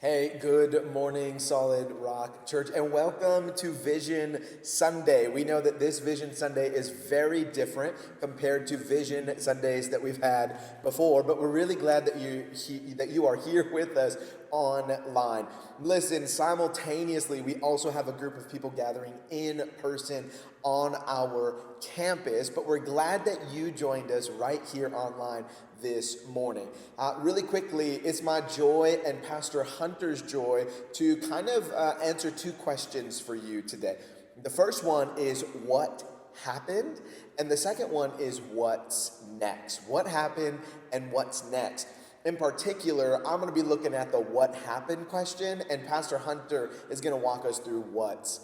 Hey, good morning, Solid Rock Church, and welcome to Vision Sunday. We know that this Vision Sunday is very different compared to Vision Sundays that we've had before, but we're really glad that you are here with us online. Listen, simultaneously, we also have a group of people gathering in person on our campus, but we're glad that you joined us right here online this morning. Really quickly, it's my joy and Pastor Hunter's joy to kind of answer two questions for you today. The first one is what happened, and the second one is what's next. What happened and what's next? In particular, I'm going to be looking at the what happened question, and Pastor Hunter is going to walk us through what's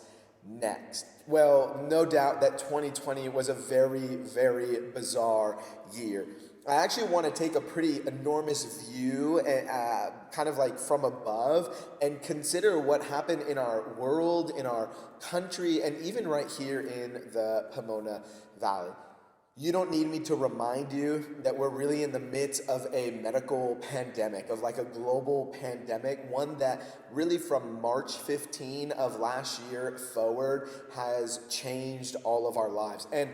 next. Well, no doubt that 2020 was a very, very bizarre year. I actually want to take a pretty enormous view, kind of like from above, and consider what happened in our world, in our country, and even right here in the Pomona Valley. You don't need me to remind you that we're really in the midst of a medical pandemic, of like a global pandemic, one that really from March 15 of last year forward has changed all of our lives. And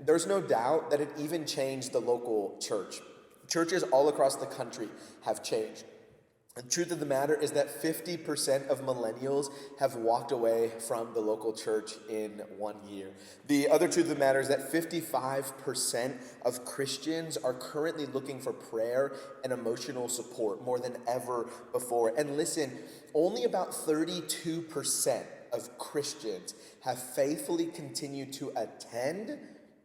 there's no doubt that it even changed the local church. Churches all across the country have changed. The truth of the matter is that 50% of millennials have walked away from the local church in 1 year. The other truth of the matter is that 55% of Christians are currently looking for prayer and emotional support more than ever before. And listen, only about 32% of Christians have faithfully continued to attend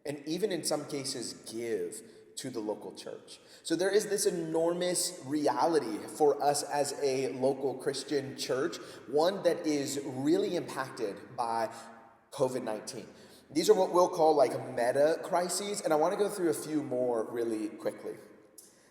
and even in some cases give to the local church. So there is this enormous reality for us as a local Christian church, one that is really impacted by COVID-19. These are what we'll call like meta crises, and I want to go through a few more really quickly.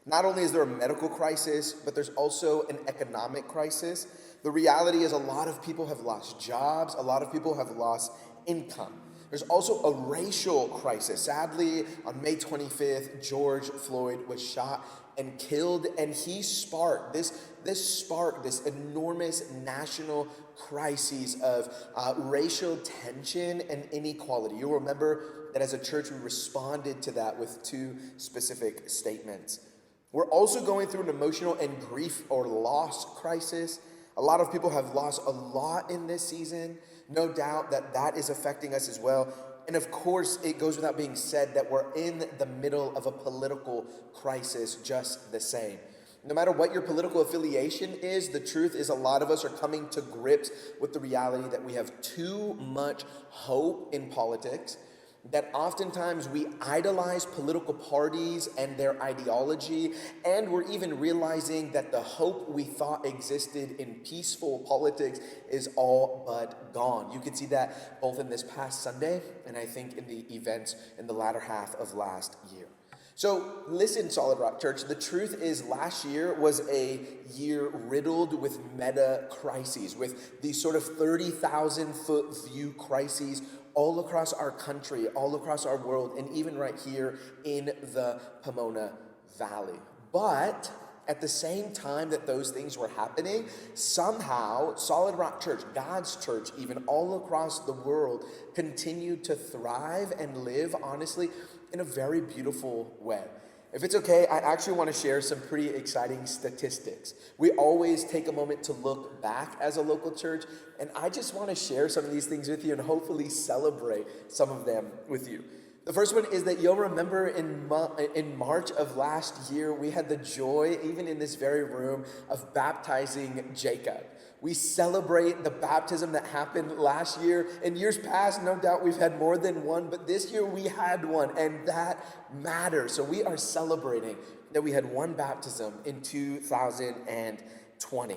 Not only is there a medical crisis, but there's also an economic crisis. The reality is a lot of people have lost jobs, a lot of people have lost income. There's also a racial crisis. Sadly, on May 25th, George Floyd was shot and killed, and he sparked this enormous national crisis of racial tension and inequality. You'll remember that as a church, we responded to that with two specific statements. We're also going through an emotional and grief or loss crisis. A lot of people have lost a lot in this season. No doubt that is affecting us as well. And of course, it goes without being said that we're in the middle of a political crisis just the same. No matter what your political affiliation is, the truth is a lot of us are coming to grips with the reality that we have too much hope in politics, that oftentimes we idolize political parties and their ideology, and we're even realizing that the hope we thought existed in peaceful politics is all but gone. You could see that both in this past Sunday and I think in the events in the latter half of last year. So listen, Solid Rock Church, the truth is last year was a year riddled with meta crises, with these sort of 30,000 foot view crises all across our country, all across our world, and even right here in the Pomona Valley. But at the same time that those things were happening, somehow Solid Rock Church, God's church, even all across the world, continued to thrive and live, honestly, in a very beautiful way. If it's okay, I actually want to share some pretty exciting statistics. We always take a moment to look back as a local church, and I just want to share some of these things with you and hopefully celebrate some of them with you. The first one is that you'll remember in March of last year, we had the joy, even in this very room, of baptizing Jacob. We celebrate the baptism that happened last year. In years past, no doubt we've had more than one, but this year we had one, and that matters. So we are celebrating that we had one baptism in 2020.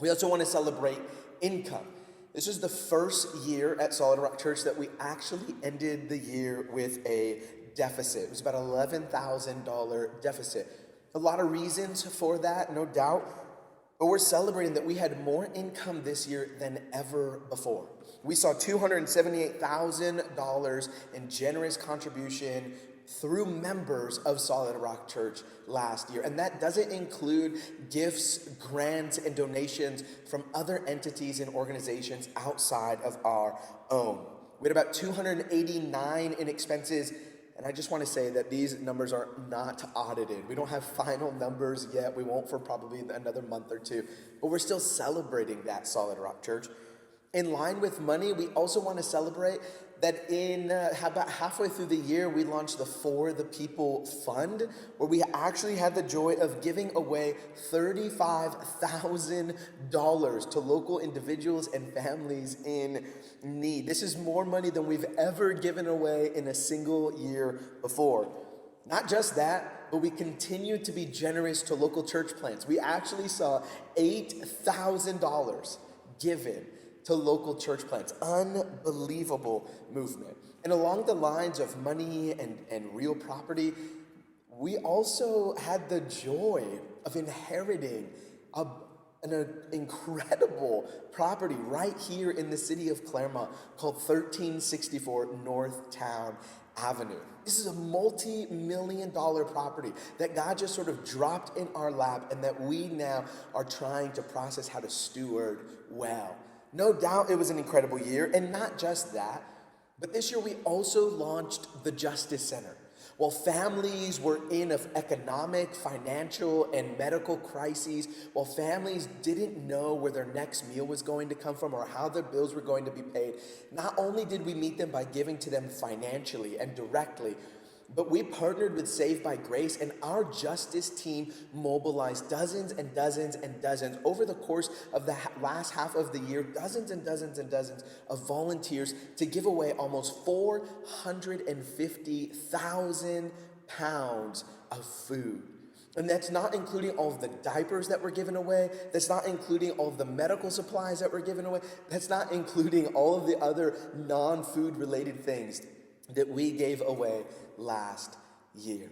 We also want to celebrate income. This was the first year at Solid Rock Church that we actually ended the year with a deficit. It was about $11,000 deficit. A lot of reasons for that, no doubt. But we're celebrating that we had more income this year than ever before. We saw $278,000 in generous contribution through members of Solid Rock Church last year. And that doesn't include gifts, grants, and donations from other entities and organizations outside of our own. We had about $289 in expenses. And I just want to say that these numbers are not audited. We don't have final numbers yet. We won't for probably another month or two. But we're still celebrating that, Solid Rock Church. In line with money, we also want to celebrate that in about halfway through the year, we launched the For the People Fund, where we actually had the joy of giving away $35,000 to local individuals and families in need. This is more money than we've ever given away in a single year before. Not just that, but we continue to be generous to local church plants. We actually saw $8,000 given to local church plants. Unbelievable movement. And along the lines of money and real property, we also had the joy of inheriting an incredible property right here in the city of Claremont called 1364 North Town Avenue. This is a multi-million-dollar property that God just sort of dropped in our lap and that we now are trying to process how to steward well. No doubt it was an incredible year, and not just that, but this year we also launched the Justice Center. While families were in of economic, financial, and medical crises, while families didn't know where their next meal was going to come from or how their bills were going to be paid, not only did we meet them by giving to them financially and directly, but we partnered with Saved by Grace, and our justice team mobilized dozens and dozens and dozens over the course of the last half of the year, dozens and dozens and dozens of volunteers to give away almost 450,000 pounds of food. And that's not including all of the diapers that were given away. That's not including all of the medical supplies that were given away. That's not including all of the other non-food related things that we gave away last year.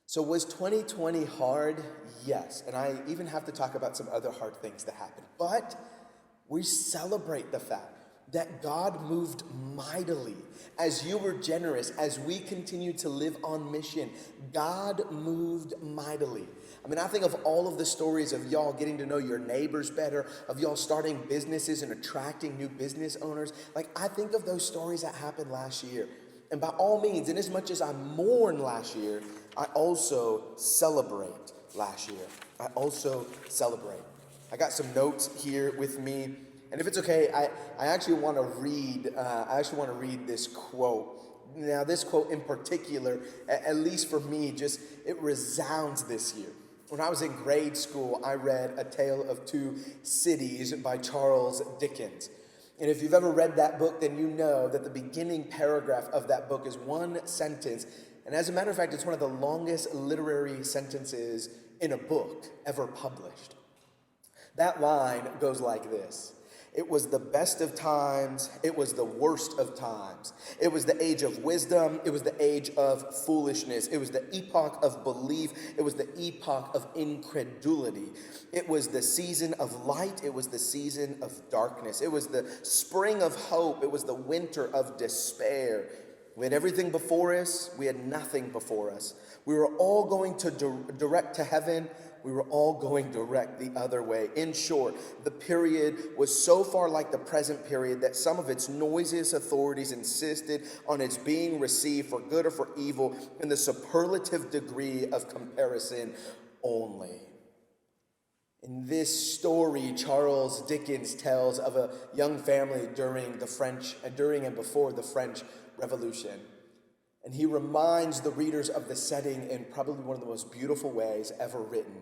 So was 2020 hard? Yes. And I even have to talk about some other hard things that happened. But we celebrate the fact that God moved mightily as you were generous, as we continue to live on mission. God moved mightily. I mean, I think of all of the stories of y'all getting to know your neighbors better, of y'all starting businesses and attracting new business owners. Like, I think of those stories that happened last year. And by all means, and as much as I mourn last year, I also celebrate last year. I also celebrate. I got some notes here with me. And if it's okay, I actually want to read this quote. Now, this quote in particular, at least for me, it resounds this year. When I was in grade school, I read A Tale of Two Cities by Charles Dickens. And if you've ever read that book, then you know that the beginning paragraph of that book is one sentence. And as a matter of fact, it's one of the longest literary sentences in a book ever published. That line goes like this. It was the best of times. It was the worst of times. It was the age of wisdom. It was the age of foolishness. It was the epoch of belief. It was the epoch of incredulity. It was the season of light. It was the season of darkness. It was the spring of hope. It was the winter of despair. We had everything before us. We had nothing before us. We were all going to direct to heaven. We were all going direct the other way. In short, the period was so far like the present period that some of its noisiest authorities insisted on its being received for good or for evil in the superlative degree of comparison only. In this story, Charles Dickens tells of a young family during and before the French Revolution. And he reminds the readers of the setting in probably one of the most beautiful ways ever written.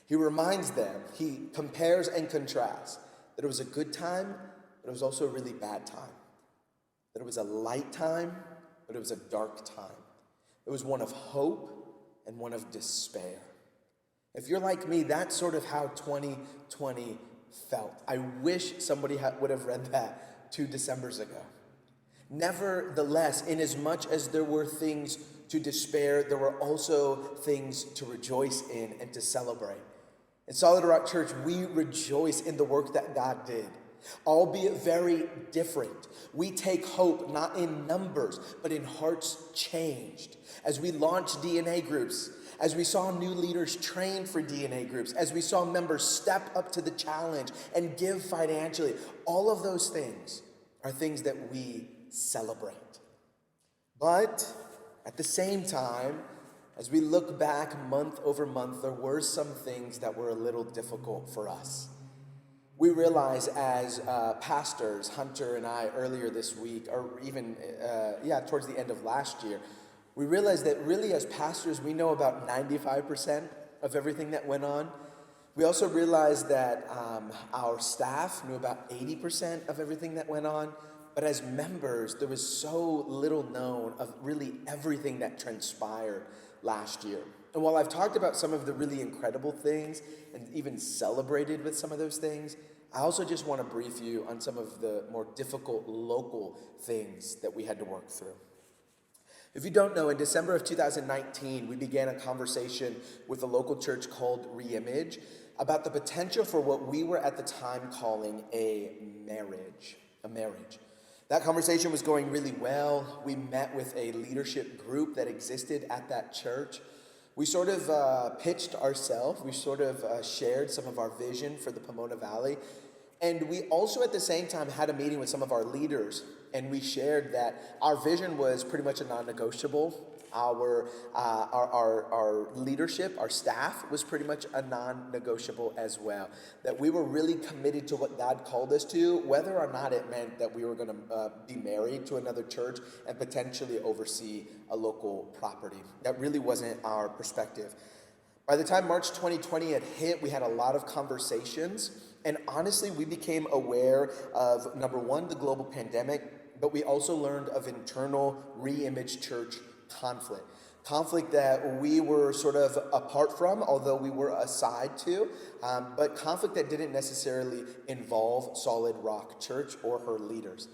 He reminds them, he compares and contrasts that it was a good time, but it was also a really bad time. That it was a light time, but it was a dark time. It was one of hope and one of despair. If you're like me, that's sort of how 2020 felt. I wish somebody would have read that 2 Decembers ago. Nevertheless, inasmuch as there were things to despair, there were also things to rejoice in and to celebrate. In Solid Rock Church, we rejoice in the work that God did. albeit very different. We take hope not in numbers, but in hearts changed. As we launched DNA groups, as we saw new leaders train for DNA groups, as we saw members step up to the challenge and give financially, all of those things are things that we celebrate. But at the same time, as we look back month over month, there were some things that were a little difficult for us. We realize as pastors, Hunter and I, earlier this week, or even, towards the end of last year, we realized that really as pastors, we know about 95% of everything that went on. We also realized that our staff knew about 80% of everything that went on. But as members, there was so little known of really everything that transpired last year. And while I've talked about some of the really incredible things and even celebrated with some of those things, I also just want to brief you on some of the more difficult local things that we had to work through. If you don't know, in December of 2019, we began a conversation with a local church called Reimage about the potential for what we were at the time calling a marriage. That conversation was going really well. We met with a leadership group that existed at that church. We sort of pitched ourselves. We sort of shared some of our vision for the Pomona Valley. And we also at the same time had a meeting with some of our leaders. And we shared that our vision was pretty much a non-negotiable. Our leadership, our staff was pretty much a non-negotiable as well. That we were really committed to what God called us to, whether or not it meant that we were going to be married to another church and potentially oversee a local property. That really wasn't our perspective. By the time March 2020 had hit, we had a lot of conversations. And honestly, we became aware of, number one, the global pandemic, but we also learned of internal Reimage Church conflict that we were sort of apart from, although we were aside to, but conflict that didn't necessarily involve Solid Rock Church or her leaders.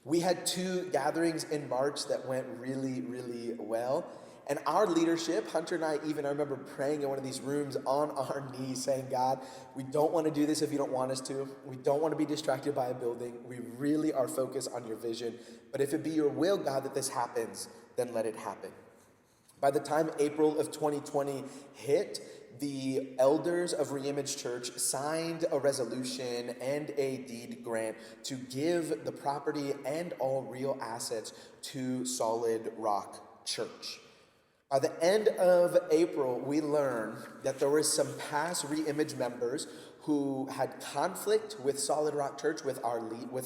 We had 2 gatherings in March that went really, really well. And our leadership, Hunter and I remember praying in one of these rooms on our knees saying, God, we don't want to do this if you don't want us to. We don't want to be distracted by a building. We really are focused on your vision. But if it be your will, God, that this happens, then let it happen. By the time April of 2020 hit, the elders of Reimage Church signed a resolution and a deed grant to give the property and all real assets to Solid Rock Church. By the end of April, we learned that there were some past Reimage members who had conflict with Solid Rock Church, with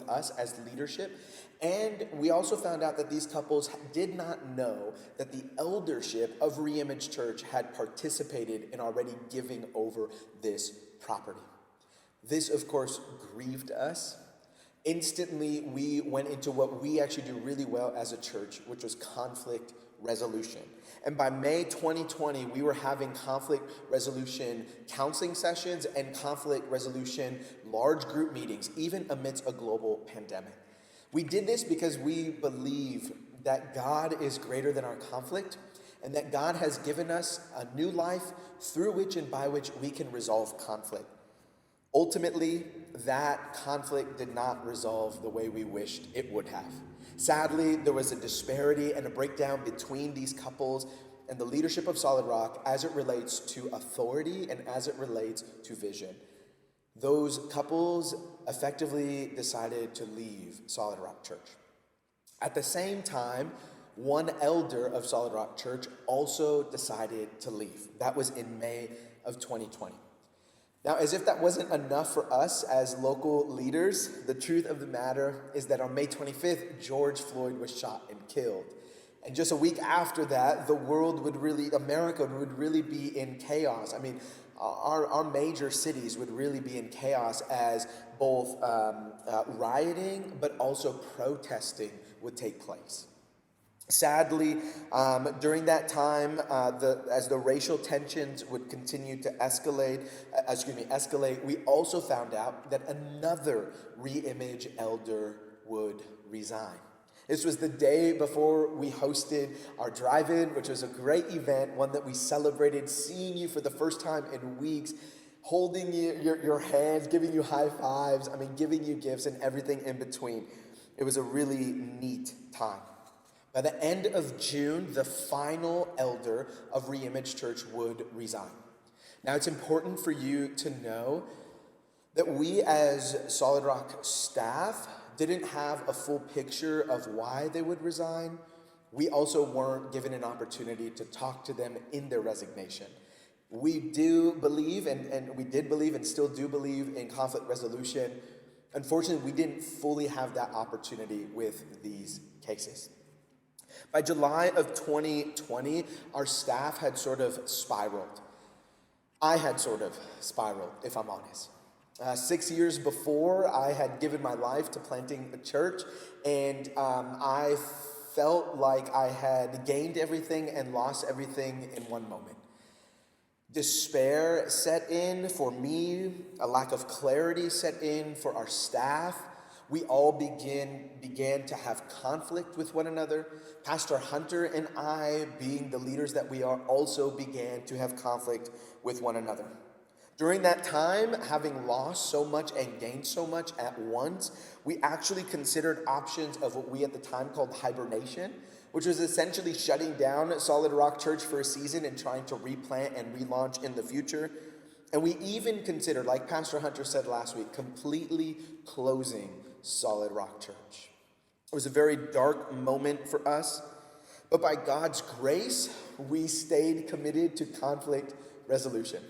us as leadership. And we also found out that these couples did not know that the eldership of Reimage Church had participated in already giving over this property. This, of course, grieved us. Instantly, we went into what we actually do really well as a church, which was conflict resolution. And by May 2020, we were having conflict resolution counseling sessions and conflict resolution large group meetings, even amidst a global pandemic. We did this because we believe that God is greater than our conflict and that God has given us a new life through which and by which we can resolve conflict. Ultimately, that conflict did not resolve the way we wished it would have. Sadly, there was a disparity and a breakdown between these couples and the leadership of Solid Rock as it relates to authority and as it relates to vision. Those couples effectively decided to leave Solid Rock Church. At the same time, one elder of Solid Rock Church also decided to leave. That was in May of 2020. Now, as if that wasn't enough for us as local leaders, the truth of the matter is that on May 25th, George Floyd was shot and killed. And just a week after that, America would really be in chaos. I mean, our major cities would really be in chaos as both rioting but also protesting would take place. Sadly, during that time, as the racial tensions would continue to escalate, we also found out that another Reimage elder would resign. This was the day before we hosted our drive-in, which was a great event, one that we celebrated seeing you for the first time in weeks. holding your hands, giving you high fives, giving you gifts and everything in between. It was a really neat time. By the end of June, the final elder of Reimage Church would resign. Now, it's important for you to know that we as Solid Rock staff didn't have a full picture of why they would resign. We also weren't given an opportunity to talk to them in their resignation. We do believe, and we did believe and still do believe in conflict resolution. Unfortunately, we didn't fully have that opportunity with these cases. By July of 2020, our staff had sort of spiraled. I had sort of spiraled, if I'm honest. 6 years before, I had given my life to planting a church, and I felt like I had gained everything and lost everything in one moment. Despair set in for me, a lack of clarity set in for our staff. We all began to have conflict with one another. Pastor Hunter and I, being the leaders that we are, also began to have conflict with one another. During that time, having lost so much and gained so much at once, we actually considered options of what we at the time called hibernation, which was essentially shutting down Solid Rock Church for a season and trying to replant and relaunch in the future. And we even considered, like Pastor Hunter said last week, completely closing Solid Rock Church. It was a very dark moment for us, but by God's grace, we stayed committed to conflict resolution.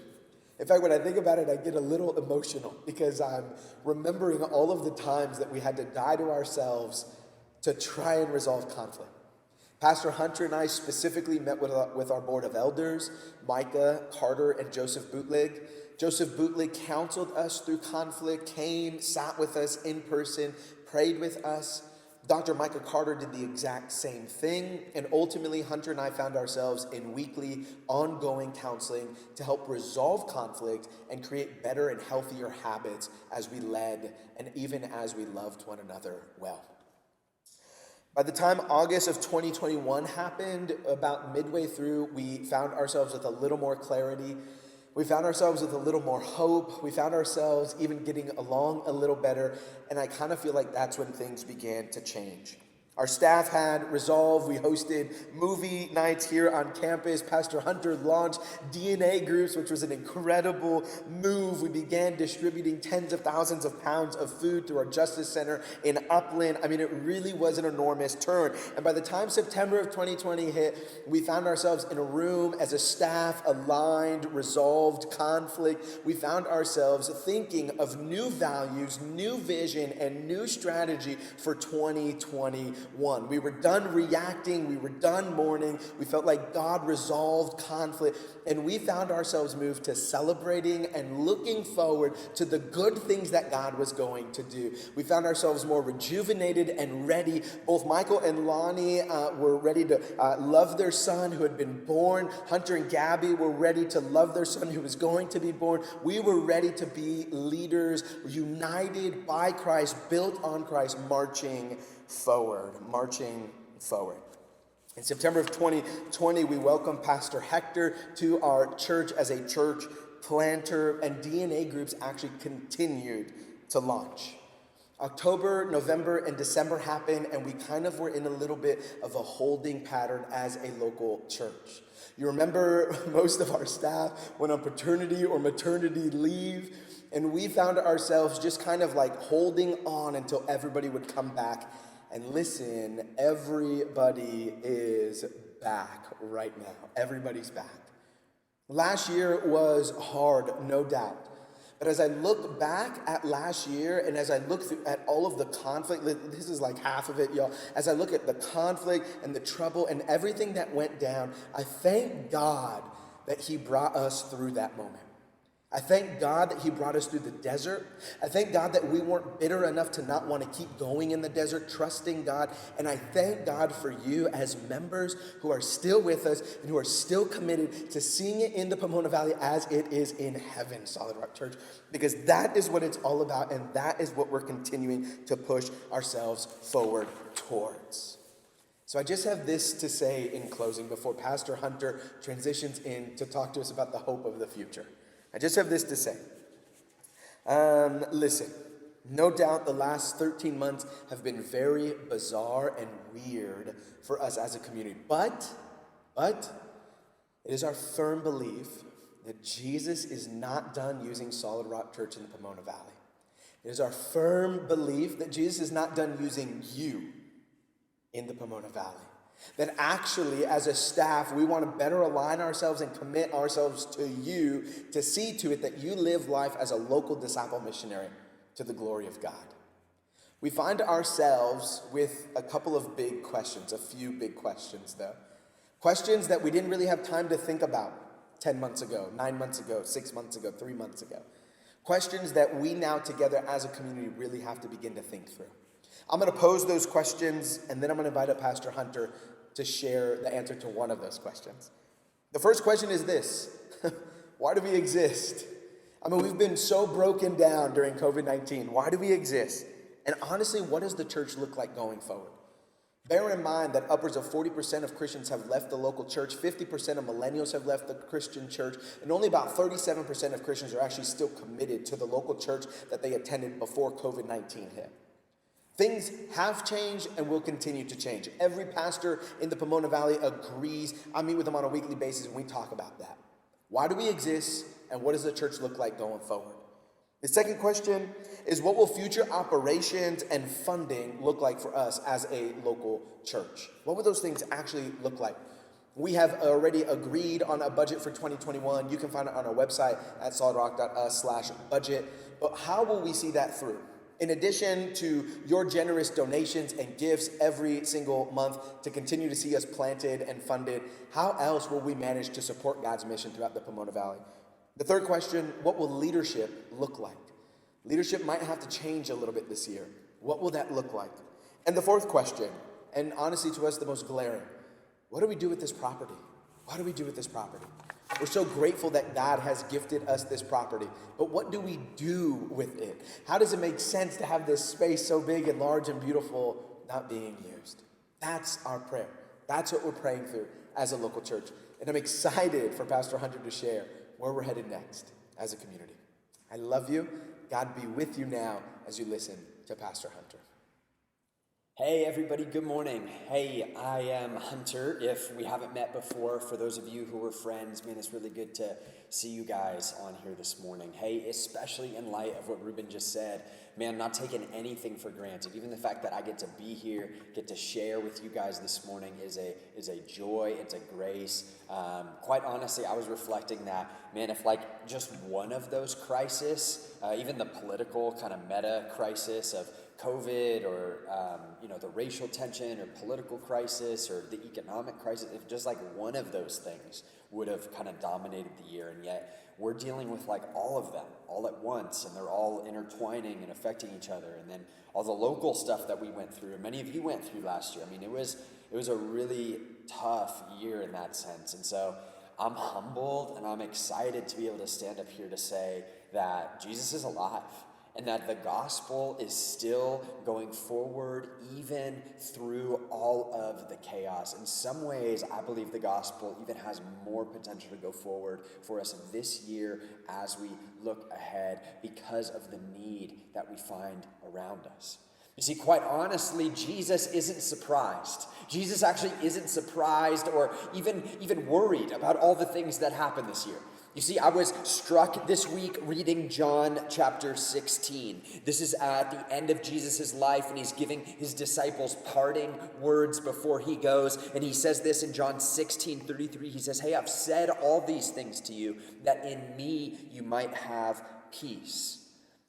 In fact, when I think about it, I get a little emotional because I'm remembering all of the times that we had to die to ourselves to try and resolve conflict. Pastor Hunter and I specifically met with our board of elders, Micah, Carter, and Joseph Bootleg. Joseph Bootleg counseled us through conflict, came, sat with us in person, prayed with us. Dr. Micah Carter did the exact same thing, and ultimately Hunter and I found ourselves in weekly, ongoing counseling to help resolve conflict and create better and healthier habits as we led and even as we loved one another well. By the time August of 2021 happened, about midway through, we found ourselves with a little more clarity. We found ourselves with a little more hope. We found ourselves even getting along a little better. And I kind of feel like that's when things began to change. Our staff had resolve. We hosted movie nights here on campus. Pastor Hunter launched DNA groups, which was an incredible move. We began distributing tens of thousands of pounds of food through our Justice Center in Upland. It really was an enormous turn. And by the time September of 2020 hit, we found ourselves in a room as a staff, aligned, resolved conflict. We found ourselves thinking of new values, new vision, and new strategy for 2021. We were done reacting. We were done mourning. We felt like God resolved conflict. And we found ourselves moved to celebrating and looking forward to the good things that God was going to do. We found ourselves more rejuvenated and ready. Both Michael and Lonnie were ready to love their son who had been born. Hunter and Gabby were ready to love their son who was going to be born. We were ready to be leaders, united by Christ, built on Christ, marching forward. In September of 2020, we welcomed Pastor Hector to our church as a church planter, and DNA groups actually continued to launch. October, November, and December happened, and we kind of were in a little bit of a holding pattern as a local church. You remember most of our staff went on paternity or maternity leave, and we found ourselves just kind of like holding on until everybody would come back. And listen, everybody is back right now. Everybody's back. Last year was hard, no doubt. But as I look back at last year and as I look at all of the conflict, this is like half of it, y'all. As I look at the conflict and the trouble and everything that went down, I thank God that He brought us through that moment. I thank God that He brought us through the desert. I thank God that we weren't bitter enough to not want to keep going in the desert, trusting God. And I thank God for you as members who are still with us and who are still committed to seeing it in the Pomona Valley as it is in heaven, Solid Rock Church, because that is what it's all about, and that is what we're continuing to push ourselves forward towards. So I just have this to say in closing before Pastor Hunter transitions in to talk to us about the hope of the future. I just have this to say. Listen, no doubt the last 13 months have been very bizarre and weird for us as a community. But it is our firm belief that Jesus is not done using Solid Rock Church in the Pomona Valley. It is our firm belief that Jesus is not done using you in the Pomona Valley. That actually, as a staff, we want to better align ourselves and commit ourselves to you to see to it that you live life as a local disciple missionary to the glory of God. We find ourselves with a couple of big questions, a few big questions though. Questions that we didn't really have time to think about 10 months ago, 9 months ago, 6 months ago, 3 months ago. Questions that we now together as a community really have to begin to think through. I'm going to pose those questions, and then I'm going to invite up Pastor Hunter to share the answer to one of those questions. The first question is this: why do we exist? I mean, we've been so broken down during COVID-19. Why do we exist? And honestly, what does the church look like going forward? Bear in mind that upwards of 40% of Christians have left the local church, 50% of millennials have left the Christian church, and only about 37% of Christians are actually still committed to the local church that they attended before COVID-19 hit. Things have changed and will continue to change. Every pastor in the Pomona Valley agrees. I meet with them on a weekly basis and we talk about that. Why do we exist, and what does the church look like going forward? The second question is, what will future operations and funding look like for us as a local church? What will those things actually look like? We have already agreed on a budget for 2021. You can find it on our website at solidrock.us/budget. But how will we see that through? In addition to your generous donations and gifts every single month to continue to see us planted and funded, how else will we manage to support God's mission throughout the Pomona Valley? The third question, what will leadership look like? Leadership might have to change a little bit this year. What will that look like? And the fourth question, and honestly to us the most glaring, what do we do with this property? What do we do with this property? We're so grateful that God has gifted us this property, but what do we do with it? How does it make sense to have this space so big and large and beautiful not being used? That's our prayer. That's what we're praying through as a local church. And I'm excited for Pastor Hunter to share where we're headed next as a community. I love you. God be with you now as you listen to Pastor Hunter. Hey everybody, good morning. Hey, I am Hunter. If we haven't met before, for those of you who are friends, man, it's really good to see you guys on here this morning. Hey, especially in light of what Ruben just said, man, not taking anything for granted. Even the fact that I get to be here, get to share with you guys this morning is a joy, it's a grace. Quite honestly, I was reflecting that, man, if like just one of those crises, even the political kind of meta crisis of COVID or, the racial tension or political crisis or the economic crisis, if just like one of those things would have kind of dominated the year, and yet we're dealing with like all of them all at once, and they're all intertwining and affecting each other. And then all the local stuff that we went through, and many of you went through last year. I mean, it was a really tough year in that sense. And so I'm humbled and I'm excited to be able to stand up here to say that Jesus is alive, and that the gospel is still going forward even through all of the chaos. In some ways, I believe the gospel even has more potential to go forward for us this year as we look ahead because of the need that we find around us. You see, quite honestly, Jesus isn't surprised. Jesus actually isn't surprised or even worried about all the things that happened this year. You see, I was struck this week reading John chapter 16. This is at the end of Jesus' life, and he's giving his disciples parting words before he goes. And he says this in John 16:33. He says, "Hey, I've said all these things to you, that in me you might have peace.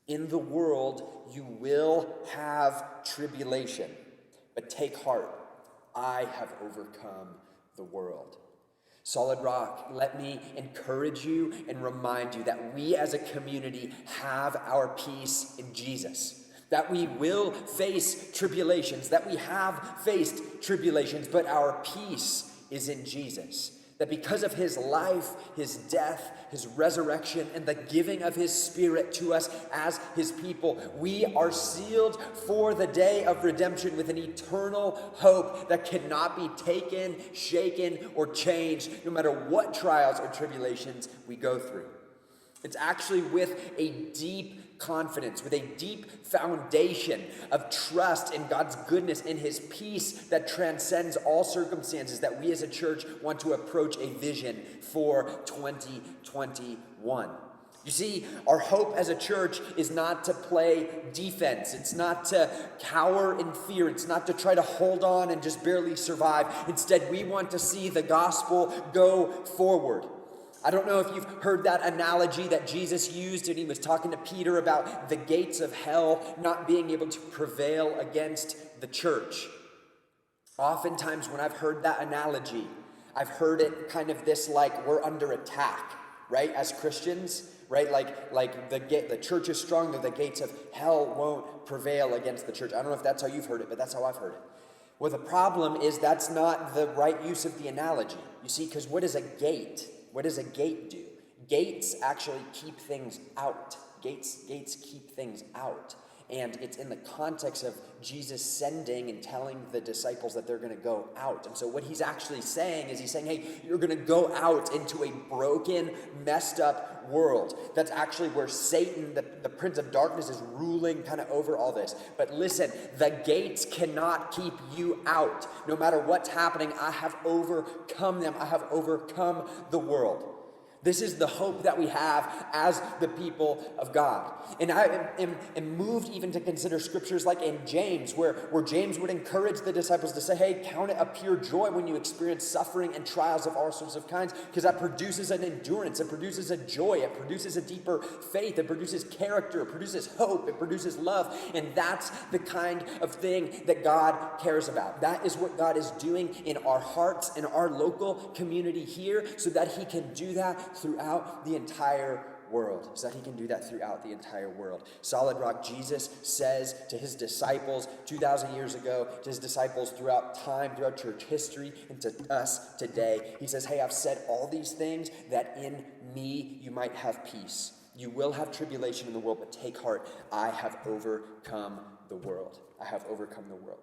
In the world you will have tribulation, but take heart, I have overcome the world." Solid Rock, let me encourage you and remind you that we as a community have our peace in Jesus. That we will face tribulations, that we have faced tribulations, but our peace is in Jesus. That because of his life, his death, his resurrection, and the giving of his Spirit to us as his people, we are sealed for the day of redemption with an eternal hope that cannot be taken, shaken, or changed, no matter what trials or tribulations we go through. It's actually with a deep confidence, with a deep foundation of trust in God's goodness and his peace that transcends all circumstances that we as a church want to approach a vision for 2021. You see, our hope as a church is not to play defense. It's not to cower in fear. It's not to try to hold on and just barely survive. Instead, we want to see the gospel go forward. I don't know if you've heard that analogy that Jesus used when he was talking to Peter about the gates of hell not being able to prevail against the church. Oftentimes when I've heard that analogy, I've heard it kind of this like we're under attack, right, as Christians, right? Like the church is strong, that the gates of hell won't prevail against the church. I don't know if that's how you've heard it, but that's how I've heard it. Well, the problem is that's not the right use of the analogy. You see, because what is a gate? What does a gate do? Gates actually keep things out. Gates keep things out. And it's in the context of Jesus sending and telling the disciples that they're going to go out. And so what he's actually saying is he's saying, hey, you're going to go out into a broken, messed up world. That's actually where Satan, the prince of darkness, is ruling kind of over all this. But listen, the gates cannot keep you out. No matter what's happening, I have overcome them. I have overcome the world. This is the hope that we have as the people of God. And I am moved even to consider scriptures like in James, where James would encourage the disciples to say, hey, count it a pure joy when you experience suffering and trials of all sorts of kinds, because that produces an endurance, it produces a joy, it produces a deeper faith, it produces character, it produces hope, it produces love. And that's the kind of thing that God cares about. That is what God is doing in our hearts, in our local community here, so that he can do that throughout the entire world. So that he can do that throughout the entire world. Solid Rock, Jesus says to his disciples 2,000 years ago, to his disciples throughout time, throughout church history, and to us today, he says, hey, I've said all these things that in me you might have peace. You will have tribulation in the world, but take heart. I have overcome the world. I have overcome the world.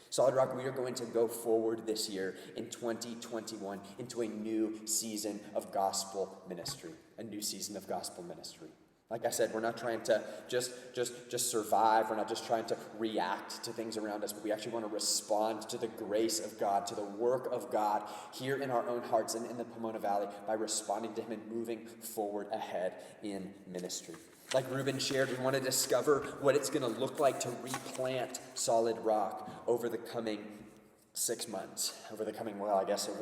Solid Rock, we are going to go forward this year in 2021 into a new season of gospel ministry. A new season of gospel ministry. Like I said, we're not trying to just survive. We're not just trying to react to things around us, but we actually want to respond to the grace of God, to the work of God here in our own hearts and in the Pomona Valley by responding to him and moving forward ahead in ministry. Like Ruben shared, we want to discover what it's going to look like to replant Solid Rock over the coming 6 months, over the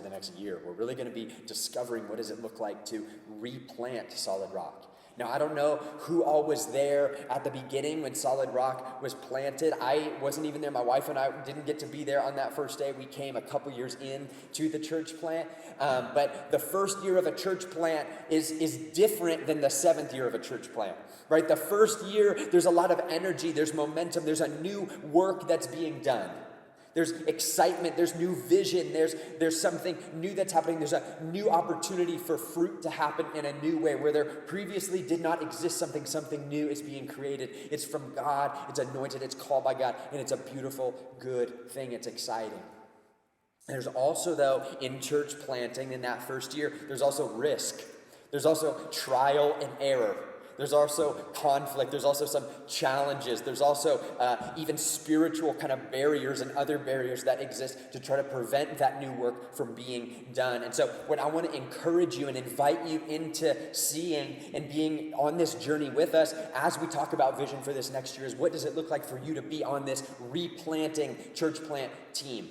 next year. We're really going to be discovering what does it look like to replant Solid Rock. Now, I don't know who all was there at the beginning when Solid Rock was planted. I wasn't even there. My wife and I didn't get to be there on that first day. We came a couple years in to the church plant. But the first year of a church plant is different than the seventh year of a church plant, right? The first year, there's a lot of energy, there's momentum, there's a new work that's being done. There's excitement, there's new vision, there's something new that's happening. There's a new opportunity for fruit to happen in a new way where there previously did not exist something new is being created. It's from God, it's anointed, it's called by God, and it's a beautiful, good thing. It's exciting. There's also, though, in church planting in that first year, there's also risk. There's also trial and error. There's also conflict. There's also some challenges. There's also even spiritual kind of barriers and other barriers that exist to try to prevent that new work from being done. And so what I want to encourage you and invite you into seeing and being on this journey with us as we talk about vision for this next year is what does it look like for you to be on this replanting church plant team?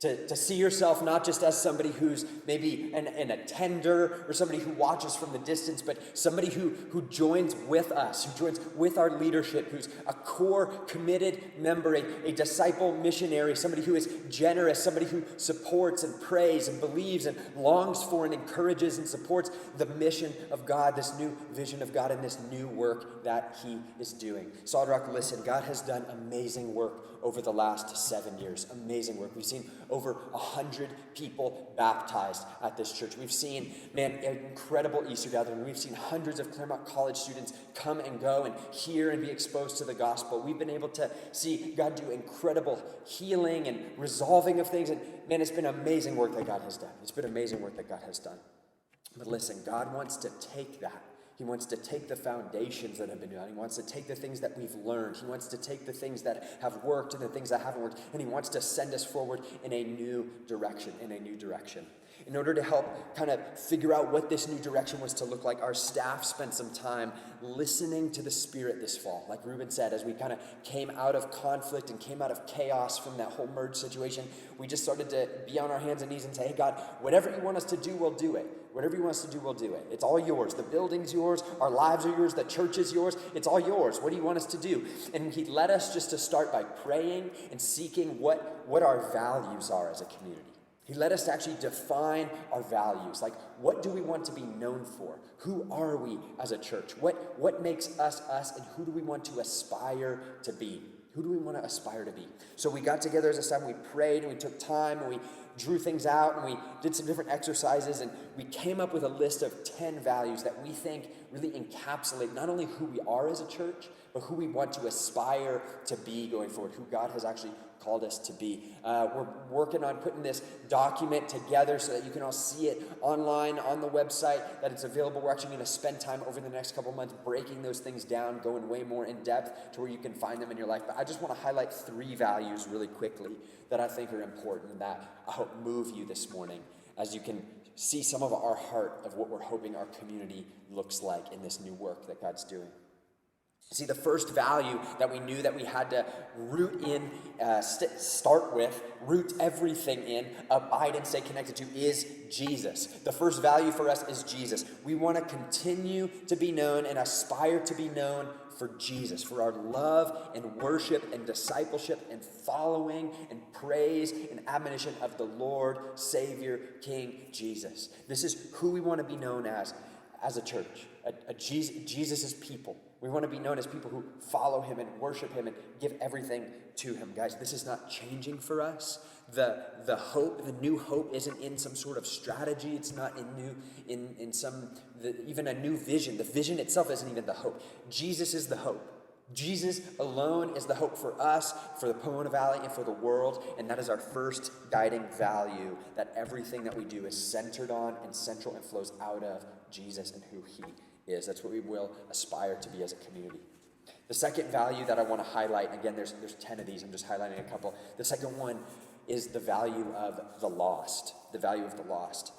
To see yourself not just as somebody who's maybe an attender or somebody who watches from the distance, but somebody who joins with us, who joins with our leadership, who's a core committed member, a disciple missionary, somebody who is generous, somebody who supports and prays and believes and longs for and encourages and supports the mission of God, this new vision of God and this new work that he is doing. Solid Rock, listen, God has done amazing work over the last 7 years. Amazing work. We've seen over 100 people baptized at this church. We've seen, an incredible Easter gathering. We've seen hundreds of Claremont College students come and go and hear and be exposed to the gospel. We've been able to see God do incredible healing and resolving of things. And it's been amazing work that God has done. It's been amazing work that God has done. But listen, God wants to take that. He wants to take the foundations that have been done. He wants to take the things that we've learned. He wants to take the things that have worked and the things that haven't worked, and he wants to send us forward in a new direction, In order to help kind of figure out what this new direction was to look like, our staff spent some time listening to the Spirit this fall. Like Ruben said, as we kind of came out of conflict and came out of chaos from that whole merge situation, we just started to be on our hands and knees and say, hey, God, whatever you want us to do, we'll do it. Whatever you want us to do, we'll do it. It's all yours. The building's yours. Our lives are yours. The church is yours. It's all yours. What do you want us to do? And he led us just to start by praying and seeking what our values are as a community. He led us to actually define our values. Like, what do we want to be known for? Who are we as a church? What makes us us, and who do we want to aspire to be? Who do we want to aspire to be? So we got together as a staff, we prayed, and we took time, and we drew things out, and we did some different exercises, and we came up with a list of 10 values that we think really encapsulate not only who we are as a church, but who we want to aspire to be going forward, who God has actually called us to be. We're working on putting this document together so that you can all see it online on the website, that it's available. We're actually going to spend time over the next couple months breaking those things down, going way more in depth to where you can find them in your life. But I just want to highlight 3 values really quickly that I think are important and that I hope move you this morning as you can see some of our heart of what we're hoping our community looks like in this new work that God's doing. See, the first value that we knew that we had to root in, root everything in, abide and stay connected to is Jesus. The first value for us is Jesus. We want to continue to be known and aspire to be known for Jesus, for our love and worship and discipleship and following and praise and admonition of the Lord, Savior, King, Jesus. This is who we want to be known as a church, Jesus' people. We want to be known as people who follow him and worship him and give everything to him. Guys, this is not changing for us. The hope, the new hope isn't in some sort of strategy. It's not even a new vision. The vision itself isn't even the hope. Jesus is the hope. Jesus alone is the hope for us, for the Pomona Valley, and for the world. And that is our first guiding value, that everything that we do is centered on and central and flows out of Jesus and who he is. That's what we will aspire to be as a community. The second value that I want to highlight, and again, there's 10 of these, I'm just highlighting a couple. The second one is the value of the lost. The value of the lost.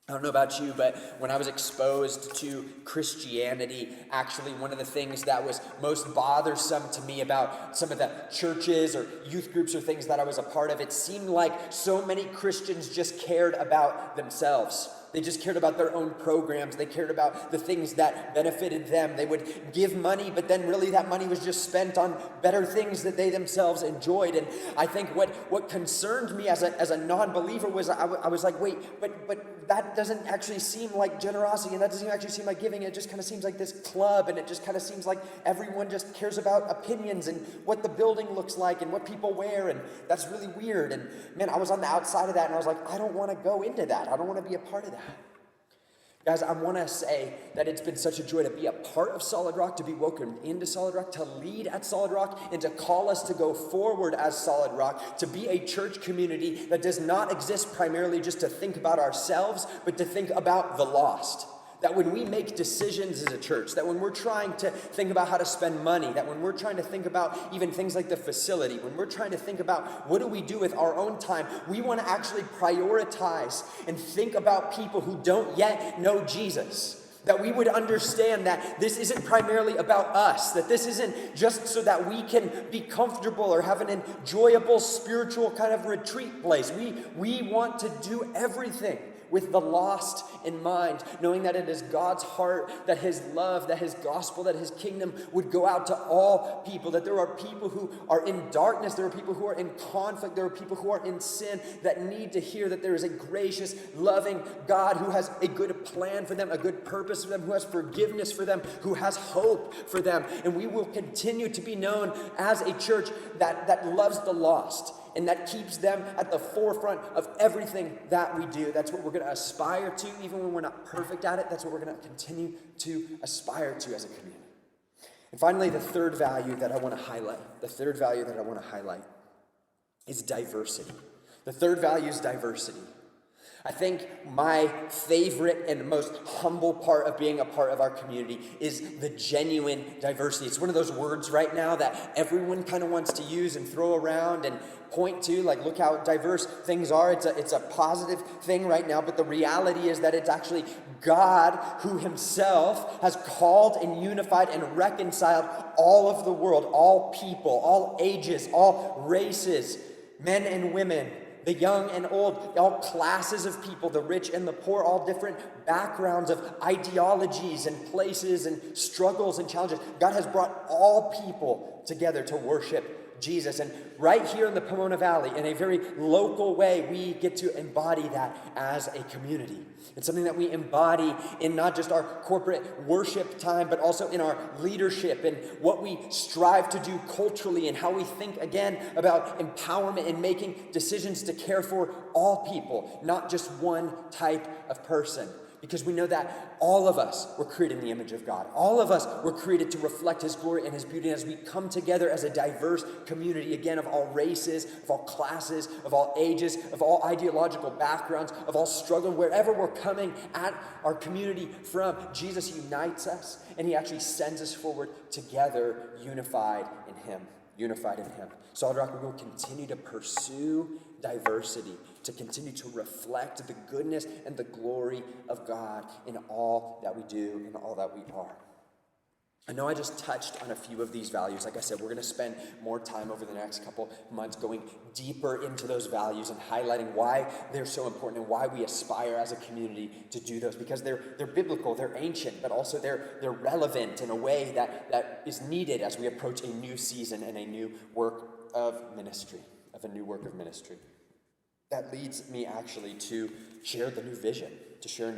I don't know about you, but when I was exposed to Christianity, actually one of the things that was most bothersome to me about some of the churches or youth groups or things that I was a part of, it seemed like so many Christians just cared about themselves. They just cared about their own programs. They cared about the things that benefited them. They would give money, but then really that money was just spent on better things that they themselves enjoyed. And I think what concerned me as a non-believer was I was like, wait, but that doesn't actually seem like generosity, and that doesn't actually seem like giving. It just kind of seems like this club, and it just kind of seems like everyone just cares about opinions and what the building looks like and what people wear, and that's really weird. And man, I was on the outside of that, and I was like, I don't want to go into that. I don't want to be a part of that. Guys, I want to say that it's been such a joy to be a part of Solid Rock, to be welcomed into Solid Rock, to lead at Solid Rock, and to call us to go forward as Solid Rock, to be a church community that does not exist primarily just to think about ourselves, but to think about the lost. That when we make decisions as a church, that when we're trying to think about how to spend money, that when we're trying to think about even things like the facility, when we're trying to think about what do we do with our own time, we want to actually prioritize and think about people who don't yet know Jesus. That we would understand that this isn't primarily about us, that this isn't just so that we can be comfortable or have an enjoyable spiritual kind of retreat place. We want to do everything with the lost in mind, knowing that it is God's heart, that his love, that his gospel, that his kingdom would go out to all people, that there are people who are in darkness, there are people who are in conflict, there are people who are in sin that need to hear that there is a gracious, loving God who has a good plan for them, a good purpose for them, who has forgiveness for them, who has hope for them. And we will continue to be known as a church that loves the lost, and that keeps them at the forefront of everything that we do. That's what we're going to aspire to, even when we're not perfect at it. That's what we're going to continue to aspire to as a community. And finally, the third value that I want to highlight, is diversity. The third value is diversity. I think my favorite and most humble part of being a part of our community is the genuine diversity. It's one of those words right now that everyone kind of wants to use and throw around and point to, like, look how diverse things are. It's a positive thing right now, but the reality is that it's actually God who himself has called and unified and reconciled all of the world, all people, all ages, all races, men and women, the young and old, all classes of people, the rich and the poor, all different backgrounds of ideologies and places and struggles and challenges. God has brought all people together to worship Jesus. And right here in the Pomona Valley, in a very local way, we get to embody that as a community. It's something that we embody in not just our corporate worship time, but also in our leadership and what we strive to do culturally and how we think, again, about empowerment and making decisions to care for all people, not just one type of person. Because we know that all of us were created in the image of God. All of us were created to reflect his glory and his beauty. And as we come together as a diverse community, again, of all races, of all classes, of all ages, of all ideological backgrounds, of all struggle, wherever we're coming at our community from, Jesus unites us and he actually sends us forward together, unified in him. Unified in him. Solid Rock, we will continue to pursue diversity, to continue to reflect the goodness and the glory of God in all that we do, in all that we are. I know I just touched on a few of these values. Like I said, we're going to spend more time over the next couple months going deeper into those values and highlighting why they're so important and why we aspire as a community to do those, because they're biblical, they're ancient, but also they're relevant in a way that is needed as we approach a new season and a new work of ministry, That leads me actually to share a new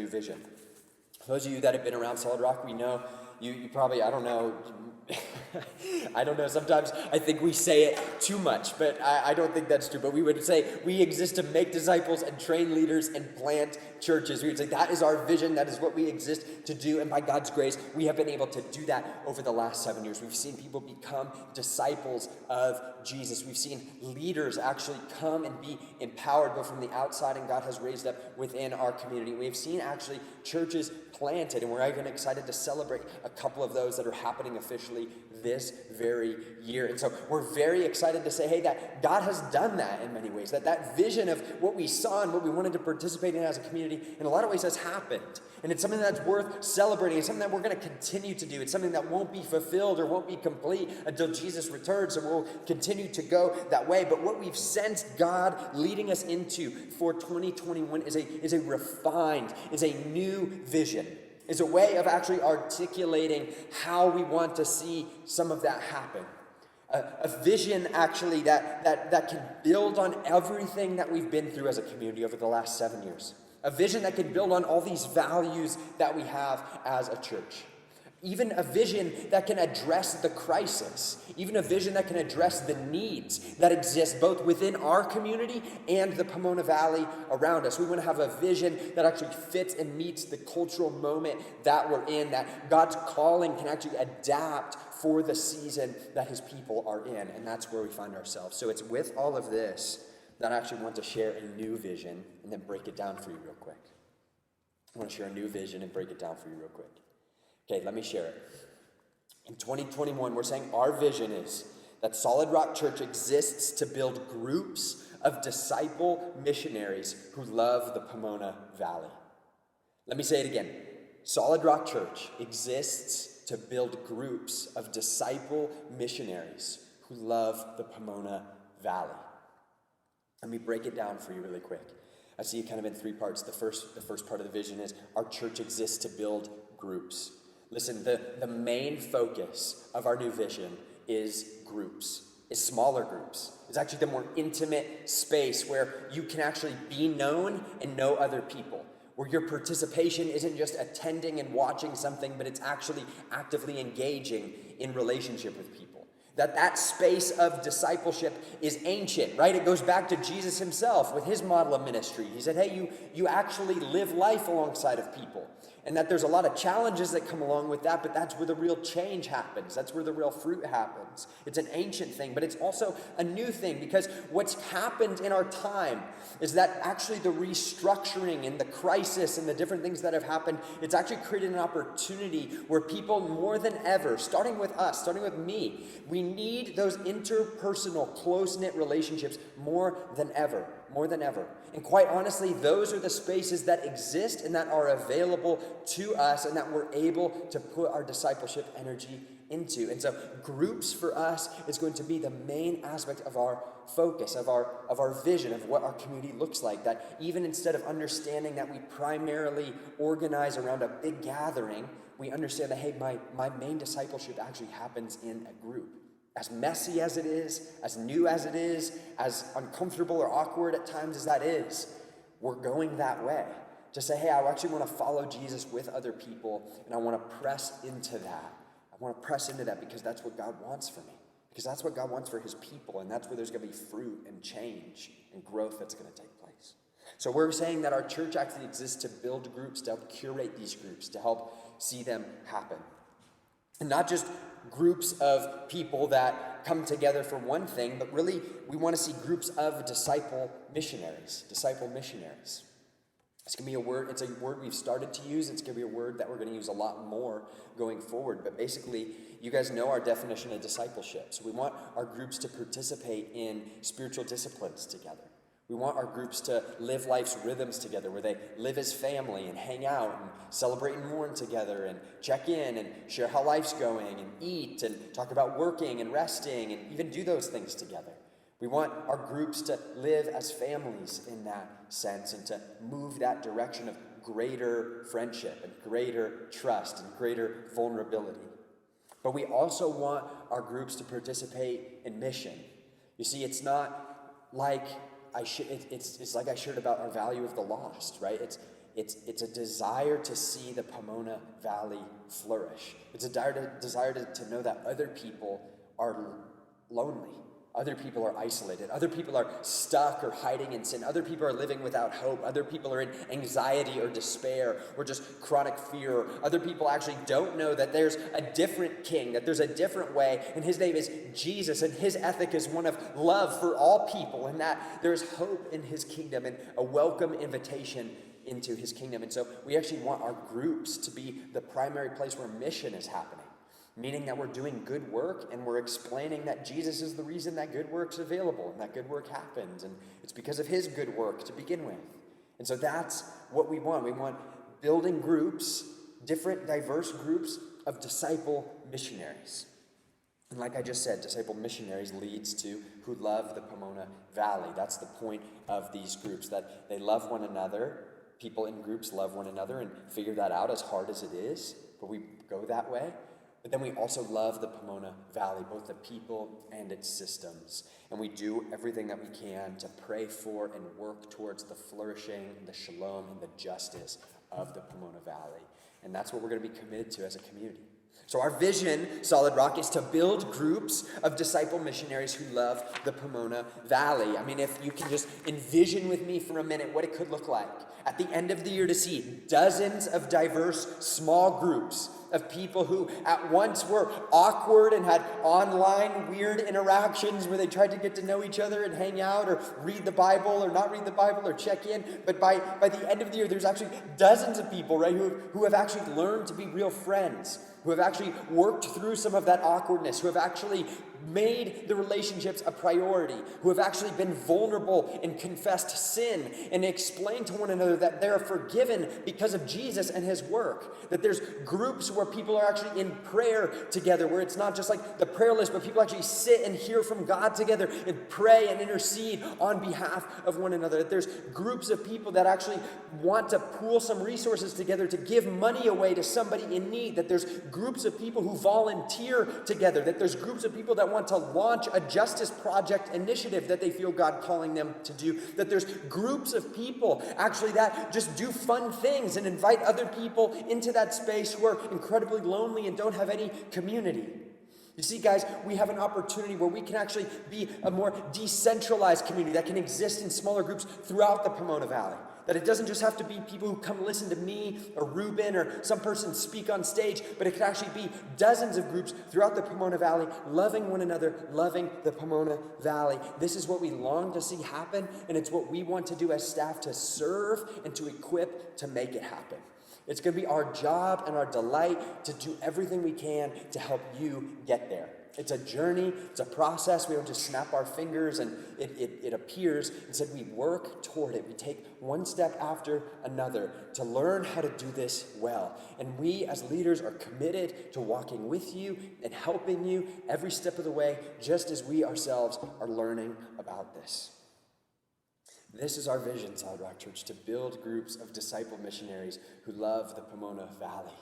vision. For those of you that have been around Solid Rock, we know you probably, I don't know, sometimes I think we say it too much, but I don't think that's true. But we would say we exist to make disciples and train leaders and plant churches. We would say that is our vision, that is what we exist to do, and by God's grace, we have been able to do that over the last 7 years. We've seen people become disciples of Jesus. We've seen leaders actually come and be empowered both from the outside, and God has raised up within our community. We've seen actually churches planted, and we're even excited to celebrate a couple of those that are happening officially this very year. And so we're very excited to say, hey, that God has done that in many ways, that vision of what we saw and what we wanted to participate in as a community in a lot of ways has happened. And it's something that's worth celebrating. It's something that we're going to continue to do. It's something that won't be fulfilled or won't be complete until Jesus returns. So we'll continue to go that way. But what we've sensed God leading us into for 2021 is a refined, is a new vision. Is a way of actually articulating how we want to see some of that happen. A vision actually that can build on everything that we've been through as a community over the last 7 years. A vision that can build on all these values that we have as a church. Even a vision that can address the crisis. Even a vision that can address the needs that exist both within our community and the Pomona Valley around us. We want to have a vision that actually fits and meets the cultural moment that we're in, that God's calling can actually adapt for the season that his people are in. And that's where we find ourselves. So it's with all of this that I actually want to share a new vision and then break it down for you real quick. I want to share a new vision and break it down for you real quick. Okay, let me share it. In 2021, we're saying our vision is that Solid Rock Church exists to build groups of disciple missionaries who love the Pomona Valley. Let me say it again. Solid Rock Church exists to build groups of disciple missionaries who love the Pomona Valley. Let me break it down for you really quick. I see it kind of in three parts. The first part of the vision is our church exists to build groups. Listen, the main focus of our new vision is groups, is smaller groups. It's actually the more intimate space where you can actually be known and know other people, where your participation isn't just attending and watching something, but it's actually actively engaging in relationship with people. That space of discipleship is ancient, right? It goes back to Jesus himself with his model of ministry. He said, hey, you actually live life alongside of people. And that there's a lot of challenges that come along with that, but that's where the real change happens. That's where the real fruit happens. It's an ancient thing, but it's also a new thing, because what's happened in our time is that actually the restructuring and the crisis and the different things that have happened, it's actually created an opportunity where people more than ever, starting with us, starting with me, we need those interpersonal, close-knit relationships more than ever. More than ever. And quite honestly, those are the spaces that exist and that are available to us and that we're able to put our discipleship energy into. And so groups for us is going to be the main aspect of our focus, of our vision, of what our community looks like. That even instead of understanding that we primarily organize around a big gathering, we understand that, hey, my main discipleship actually happens in a group. As messy as it is, as new as it is, as uncomfortable or awkward at times as that is, we're going that way. To say, hey, I actually want to follow Jesus with other people, and I want to press into that. I want to press into that because that's what God wants for me. Because that's what God wants for his people, and that's where there's going to be fruit and change and growth that's going to take place. So we're saying that our church actually exists to build groups, to help curate these groups, to help see them happen. And not just groups of people that come together for one thing, but really we want to see groups of disciple missionaries. Disciple missionaries. It's going to be a word, it's a word we've started to use. It's going to be a word that we're going to use a lot more going forward. But basically, you guys know our definition of discipleship. So we want our groups to participate in spiritual disciplines together. We want our groups to live life's rhythms together, where they live as family and hang out and celebrate and mourn together and check in and share how life's going and eat and talk about working and resting and even do those things together. We want our groups to live as families in that sense and to move that direction of greater friendship and greater trust and greater vulnerability. But we also want our groups to participate in mission. You see, it's not like it's like I shared about our value of the lost, right? It's a desire to see the Pomona Valley flourish. It's a desire to know that other people are lonely. Other people are isolated. Other people are stuck or hiding in sin. Other people are living without hope. Other people are in anxiety or despair or just chronic fear. Other people actually don't know that there's a different king, that there's a different way, and his name is Jesus, and his ethic is one of love for all people, and that there's hope in his kingdom and a welcome invitation into his kingdom. And so we actually want our groups to be the primary place where mission is happening. Meaning that we're doing good work and we're explaining that Jesus is the reason that good work's available and that good work happens. And it's because of his good work to begin with. And so that's what we want. We want building groups, different diverse groups of disciple missionaries. And like I just said, disciple missionaries leads to who love the Pomona Valley. That's the point of these groups, that they love one another. People in groups love one another and figure that out, as hard as it is. But we go that way. But then we also love the Pomona Valley, both the people and its systems. And we do everything that we can to pray for and work towards the flourishing, the shalom, and the justice of the Pomona Valley. And that's what we're going to be committed to as a community. So our vision, Solid Rock, is to build groups of disciple missionaries who love the Pomona Valley. I mean, if you can just envision with me for a minute what it could look like at the end of the year, to see dozens of diverse small groups of people who at once were awkward and had online weird interactions where they tried to get to know each other and hang out or read the Bible or not read the Bible or check in. But by the end of the year, there's actually dozens of people, right, who have actually learned to be real friends, who have actually worked through some of that awkwardness, who have actually made the relationships a priority, who have actually been vulnerable and confessed sin and explained to one another that they're forgiven because of Jesus and his work. That there's groups where people are actually in prayer together, where it's not just like the prayer list, but people actually sit and hear from God together and pray and intercede on behalf of one another. That there's groups of people that actually want to pool some resources together to give money away to somebody in need. That there's groups of people who volunteer together. That there's groups of people that want to launch a justice project initiative that they feel God calling them to do. That there's groups of people actually that just do fun things and invite other people into that space who are incredibly lonely and don't have any community. You see, guys, we have an opportunity where we can actually be a more decentralized community that can exist in smaller groups throughout the Pomona Valley. That it doesn't just have to be people who come listen to me or Ruben or some person speak on stage, but it could actually be dozens of groups throughout the Pomona Valley, loving one another, loving the Pomona Valley. This is what we long to see happen, and it's what we want to do as staff to serve and to equip to make it happen. It's going to be our job and our delight to do everything we can to help you get there. It's a journey, it's a process. We don't just snap our fingers and it appears. Instead, we work toward it. We take one step after another to learn how to do this well. And we as leaders are committed to walking with you and helping you every step of the way, just as we ourselves are learning about this. This is our vision, Solid Rock Church, to build groups of disciple missionaries who love the Pomona Valley.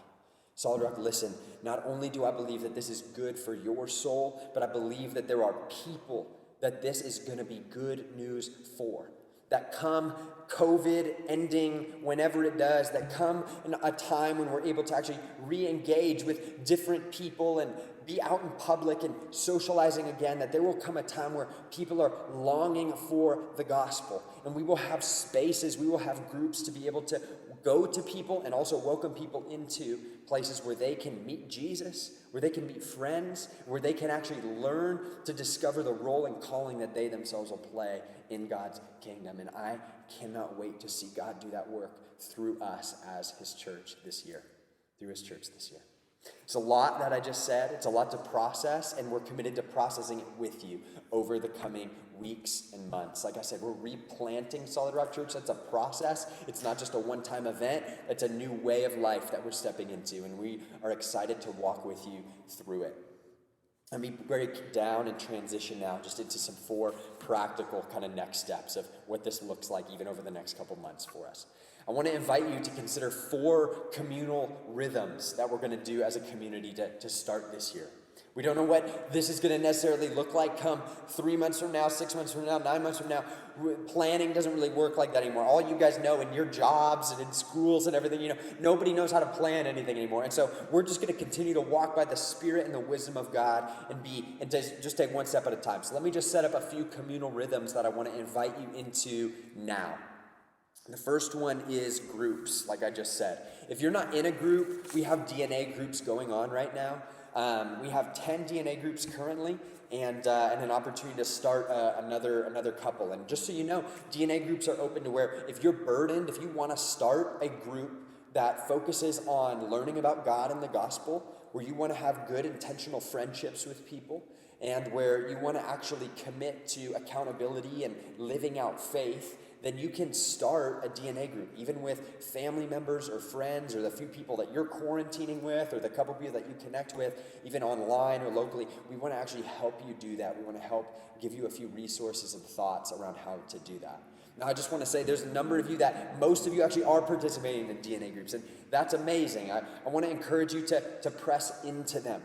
Solid Rock, listen, not only do I believe that this is good for your soul, but I believe that there are people that this is going to be good news for. That come COVID ending, whenever it does, that come in a time when we're able to actually re-engage with different people and be out in public and socializing again, that there will come a time where people are longing for the gospel. And we will have spaces, we will have groups to be able to go to people and also welcome people into places where they can meet Jesus, where they can meet friends, where they can actually learn to discover the role and calling that they themselves will play in God's kingdom. And I cannot wait to see God do that work through us as his church this year, through his church this year. It's a lot that I just said. It's a lot to process, and we're committed to processing it with you over the coming weeks and months. Like I said, we're replanting Solid Rock Church. That's a process. It's not just a one-time event. It's a new way of life that we're stepping into, and we are excited to walk with you through it. Let me break down and transition now just into some 4 practical kind of next steps of what this looks like even over the next couple months for us. I want to invite you to consider 4 communal rhythms that we're going to do as a community to start this year. We don't know what this is going to necessarily look like come 3 months from now, 6 months from now, 9 months from now. Planning doesn't really work like that anymore. All you guys know in your jobs and in schools and everything, nobody knows how to plan anything anymore. And so we're just going to continue to walk by the Spirit and the wisdom of God and just take one step at a time. So let me just set up a few communal rhythms that I want to invite you into now. The first one is groups, like I just said. If you're not in a group, we have DNA groups going on right now. We have 10 DNA groups currently, and an opportunity to start another couple. And just so you know, DNA groups are open to where if you're burdened, if you want to start a group that focuses on learning about God and the gospel, where you want to have good intentional friendships with people, and where you want to actually commit to accountability and living out faith, then you can start a DNA group, even with family members or friends or the few people that you're quarantining with or the couple people that you connect with, even online or locally. We want to actually help you do that. We want to help give you a few resources and thoughts around how to do that. Now, I just want to say there's a number of you that most of you actually are participating in DNA groups, and that's amazing. I want to encourage you to press into them,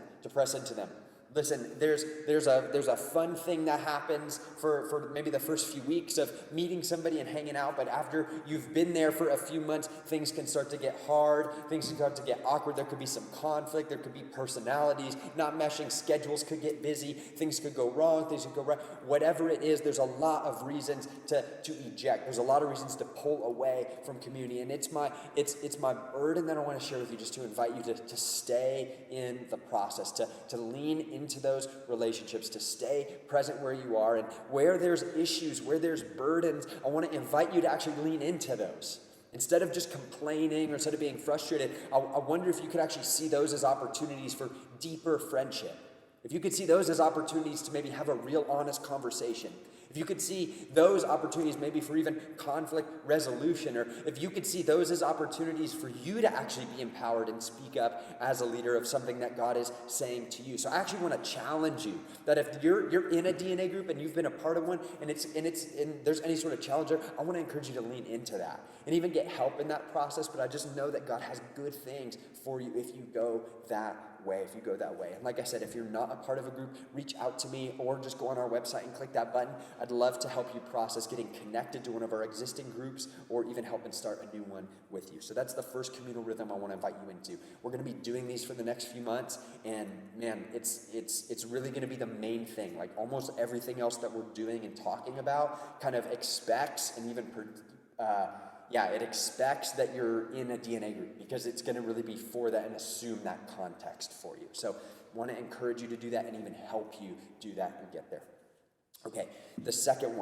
Listen, there's a fun thing that happens for maybe the first few weeks of meeting somebody and hanging out, but after you've been there for a few months, things can start to get hard, things can start to get awkward, there could be some conflict, there could be personalities not meshing, schedules could get busy, things could go wrong, things could go right. Whatever it is, there's a lot of reasons to eject. There's a lot of reasons to pull away from community, and it's my burden that I want to share with you, just to invite you to stay in the process, to lean into those relationships, to stay present where you are, and where there's issues, where there's burdens, I want to invite you to actually lean into those. Instead of just complaining or instead of being frustrated, I wonder if you could actually see those as opportunities for deeper friendship. If you could see those as opportunities to maybe have a real honest conversation. If you could see those opportunities maybe for even conflict resolution, or if you could see those as opportunities for you to actually be empowered and speak up as a leader of something that God is saying to you. So I actually want to challenge you that if you're in a DNA group and you've been a part of one and there's any sort of challenge there, I want to encourage you to lean into that and even get help in that process. But I just know that God has good things for you if you go that way, And like I said, if you're not a part of a group, reach out to me or just go on our website and click that button. I'd love to help you process getting connected to one of our existing groups or even helping start a new one with you. So that's the first communal rhythm I want to invite you into. We're going to be doing these for the next few months, and man, it's really going to be the main thing. Like almost everything else that we're doing and talking about kind of expects and even it expects that you're in a DNA group, because it's going to really be for that and assume that context for you. So I want to encourage you to do that and even help you do that and get there. Okay, the second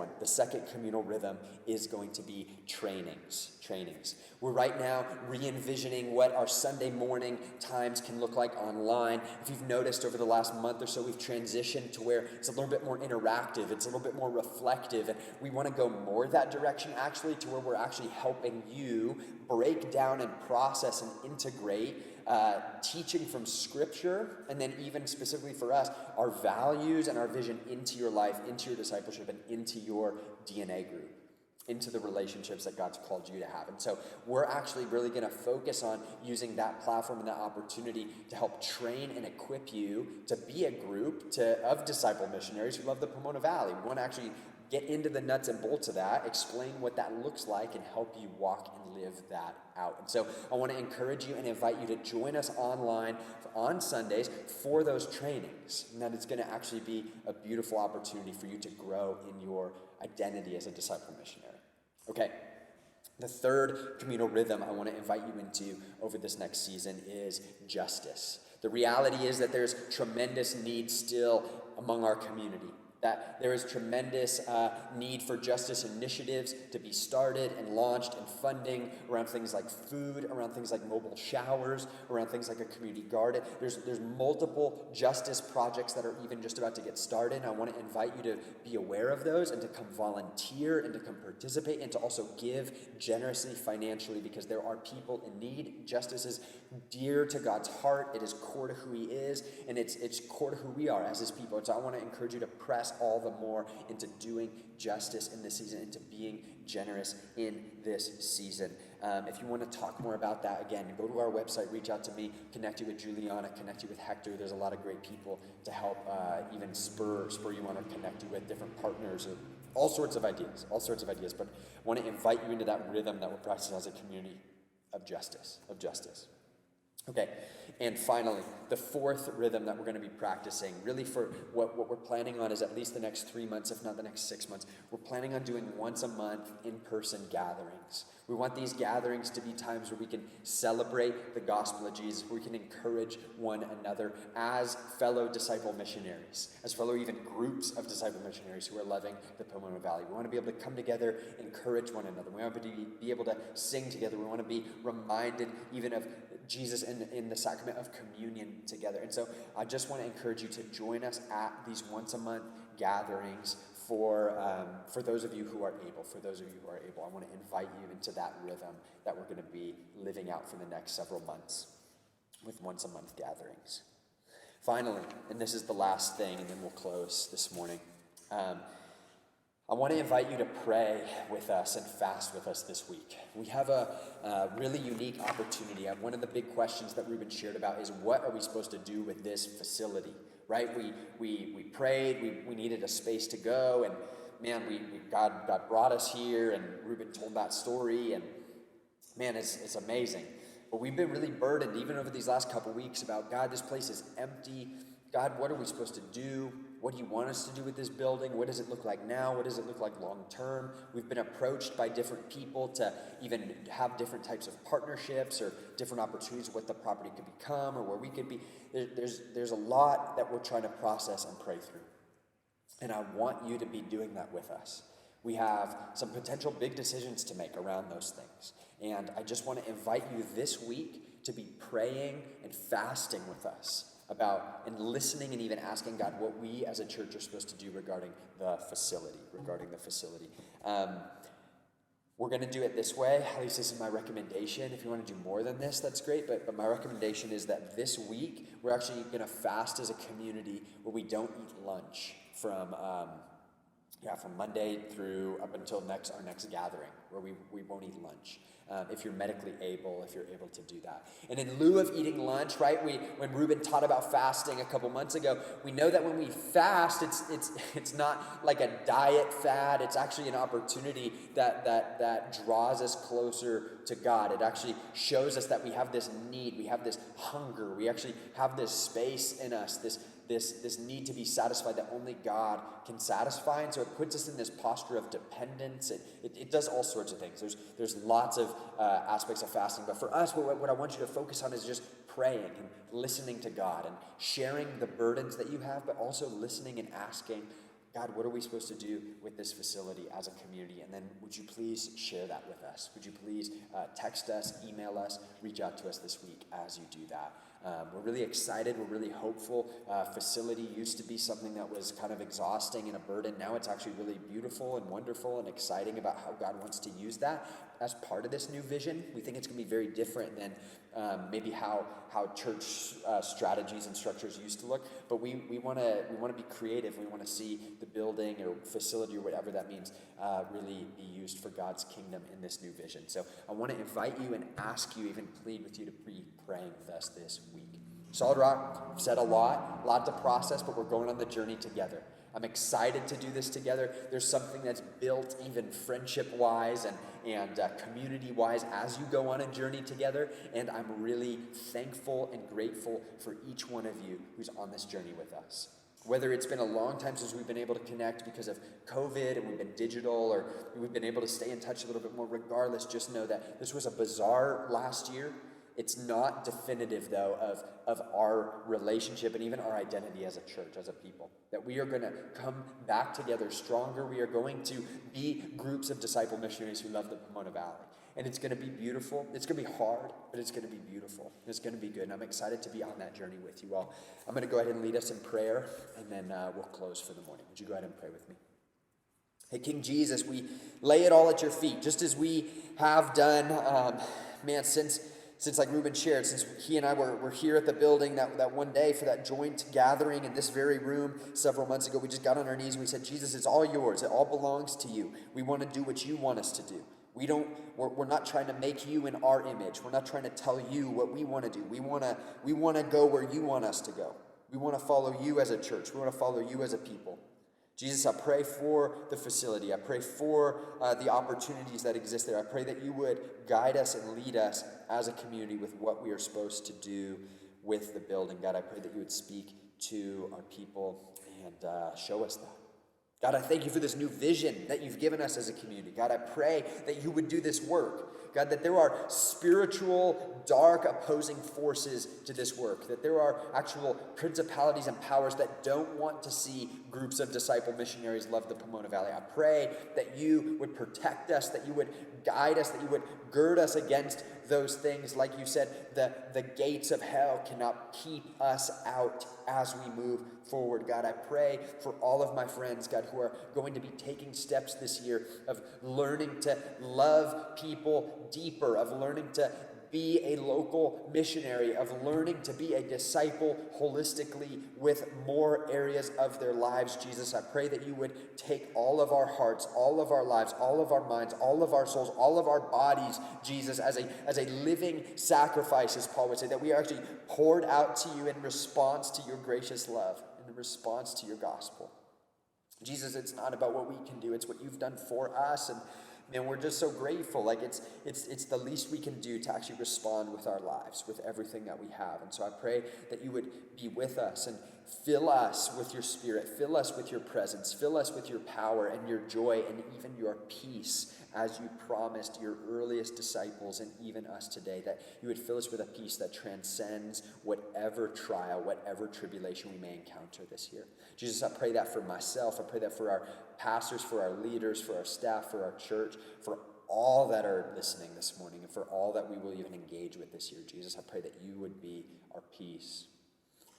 communal rhythm is going to be trainings. We're right now re-envisioning what our Sunday morning times can look like online. If you've noticed over the last month or so, we've transitioned to where it's a little bit more interactive, it's a little bit more reflective, and we want to go more that direction actually, to where we're actually helping you break down and process and integrate teaching from Scripture, and then even specifically for us, our values and our vision into your life, into your discipleship, and into your DNA group, into the relationships that God's called you to have. And so we're actually really going to focus on using that platform and that opportunity to help train and equip you to be a group of disciple missionaries who love the Pomona Valley. We want to actually get into the nuts and bolts of that, explain what that looks like, and help you walk and live that out. And so I want to encourage you and invite you to join us online on Sundays for those trainings. And that it's going to actually be a beautiful opportunity for you to grow in your identity as a disciple missionary. Okay, the third communal rhythm I want to invite you into over this next season is justice. The reality is that there's tremendous need still among our community, that there is tremendous need for justice initiatives to be started and launched, and funding around things like food, around things like mobile showers, around things like a community garden. There's multiple justice projects that are even just about to get started, and I want to invite you to be aware of those and to come volunteer and to come participate and to also give generously financially, because there are people in need. Justice is dear to God's heart. It is core to who He is, and it's core to who we are as His people. And so I want to encourage you to press all the more into doing justice in this season, into being generous in this season. If you want to talk more about that, again, go to our website, reach out to me, connect you with Juliana, connect you with Hector. There's a lot of great people to help even spur you on, or connect you with different partners, or all sorts of ideas. But I want to invite you into that rhythm that we're practicing as a community of justice. Okay, and finally, the fourth rhythm that we're going to be practicing, really for what we're planning on is at least the next 3 months, if not the next 6 months, we're planning on doing once a month in-person gatherings. We want these gatherings to be times where we can celebrate the gospel of Jesus, where we can encourage one another as fellow disciple missionaries, as fellow even groups of disciple missionaries who are loving the Pomona Valley. We want to be able to come together, encourage one another. We want to be able to sing together. We want to be reminded even of Jesus in the sacrament of communion together. And so I just want to encourage you to join us at these once a month gatherings for those of you who are able. I want to invite you into that rhythm that we're going to be living out for the next several months with once a month gatherings. Finally, and this is the last thing, and then we'll close this morning. I want to invite you to pray with us and fast with us this week. We have a really unique opportunity. One of the big questions that Ruben shared about is, what are we supposed to do with this facility, right? We prayed, we needed a space to go, and man, God brought us here, and Ruben told that story, and man, it's amazing. But we've been really burdened, even over these last couple weeks, about, God, this place is empty. God, what are we supposed to do? What do you want us to do with this building? What does it look like now? What does it look like long term? We've been approached by different people to even have different types of partnerships or different opportunities of what the property could become or where we could be. There's a lot that we're trying to process and pray through. And I want you to be doing that with us. We have some potential big decisions to make around those things. And I just want to invite you this week to be praying and fasting with us about and listening and even asking God what we as a church are supposed to do regarding the facility. We're going to do it this way. At least this is my recommendation. If you want to do more than this, that's great. But my recommendation is that this week we're actually going to fast as a community where we don't eat lunch from Yeah, from Monday through up until our next gathering, where we won't eat lunch. If you're medically able, if you're able to do that. And in lieu of eating lunch, right, when Ruben taught about fasting a couple months ago, we know that when we fast, it's not like a diet fad. It's actually an opportunity that draws us closer to God. It actually shows us that we have this need, we have this hunger, we actually have this space in us, this need to be satisfied that only God can satisfy. And so it puts us in this posture of dependence. It does all sorts of things. There's lots of aspects of fasting. But for us, what I want you to focus on is just praying and listening to God and sharing the burdens that you have, but also listening and asking, God, what are we supposed to do with this facility as a community? And then would you please share that with us? Would you please text us, email us, reach out to us this week as you do that? We're really excited. We're really hopeful. Facility used to be something that was kind of exhausting and a burden. Now it's actually really beautiful and wonderful and exciting about how God wants to use that as part of this new vision. We think it's going to be very different than maybe how church strategies and structures used to look. But we want to be creative. We want to see the building or facility or whatever that means really be used for God's kingdom in this new vision. So I want to invite you and ask you, even plead with you to be praying with us this week. Solid Rock, I've said a lot to process, but we're going on the journey together. I'm excited to do this together. There's something that's built even friendship-wise and community-wise as you go on a journey together, and I'm really thankful and grateful for each one of you who's on this journey with us. Whether it's been a long time since we've been able to connect because of COVID and we've been digital, or we've been able to stay in touch a little bit more, regardless, just know that this was a bizarre last year. It's not definitive, though, of our relationship and even our identity as a church, as a people. That we are going to come back together stronger. We are going to be groups of disciple missionaries who love the Pomona Valley. And it's going to be beautiful. It's going to be hard, but it's going to be beautiful. It's going to be good. And I'm excited to be on that journey with you all. I'm going to go ahead and lead us in prayer, and then we'll close for the morning. Would you go ahead and pray with me? Hey, King Jesus, we lay it all at your feet, just as we have done, since like Ruben shared, since he and I were here at the building that one day for that joint gathering in this very room several months ago. We just got on our knees and we said, Jesus, it's all yours. It all belongs to you. We want to do what you want us to do. We're not trying to make you in our image. We're not trying to tell you what we want to do. We want to go where you want us to go. We want to follow you as a church. We want to follow you as a people. Jesus, I pray for the facility. I pray for the opportunities that exist there. I pray that you would guide us and lead us as a community with what we are supposed to do with the building. God, I pray that you would speak to our people and show us that. God, I thank you for this new vision that you've given us as a community. God, I pray that you would do this work. God, that there are spiritual, dark, opposing forces to this work. That there are actual principalities and powers that don't want to see groups of disciple missionaries love the Pomona Valley. I pray that you would protect us, that you would guide us, that you would gird us against those things. Like you said, the gates of hell cannot keep us out as we move forward. God, I pray for all of my friends, God, who are going to be taking steps this year of learning to love people deeper, of learning to be a local missionary, of learning to be a disciple holistically with more areas of their lives. Jesus, I pray that you would take all of our hearts, all of our lives, all of our minds, all of our souls, all of our bodies, Jesus, as a living sacrifice, as Paul would say, that we are actually poured out to you in response to your gracious love, in response to your gospel. Jesus, it's not about what we can do, it's what you've done for us, and man, we're just so grateful. Like it's the least we can do to actually respond with our lives, with everything that we have. And so I pray that you would be with us and fill us with your spirit, fill us with your presence, fill us with your power and your joy and even your peace, as you promised your earliest disciples and even us today, that you would fill us with a peace that transcends whatever trial, whatever tribulation we may encounter this year. Jesus, I pray that for myself. I pray that for our pastors, for our leaders, for our staff, for our church, for all that are listening this morning, and for all that we will even engage with this year. Jesus, I pray that you would be our peace.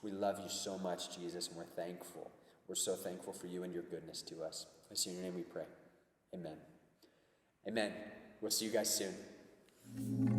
We love you so much, Jesus, and we're thankful. We're so thankful for you and your goodness to us. It's in your name we pray. Amen. Amen. We'll see you guys soon.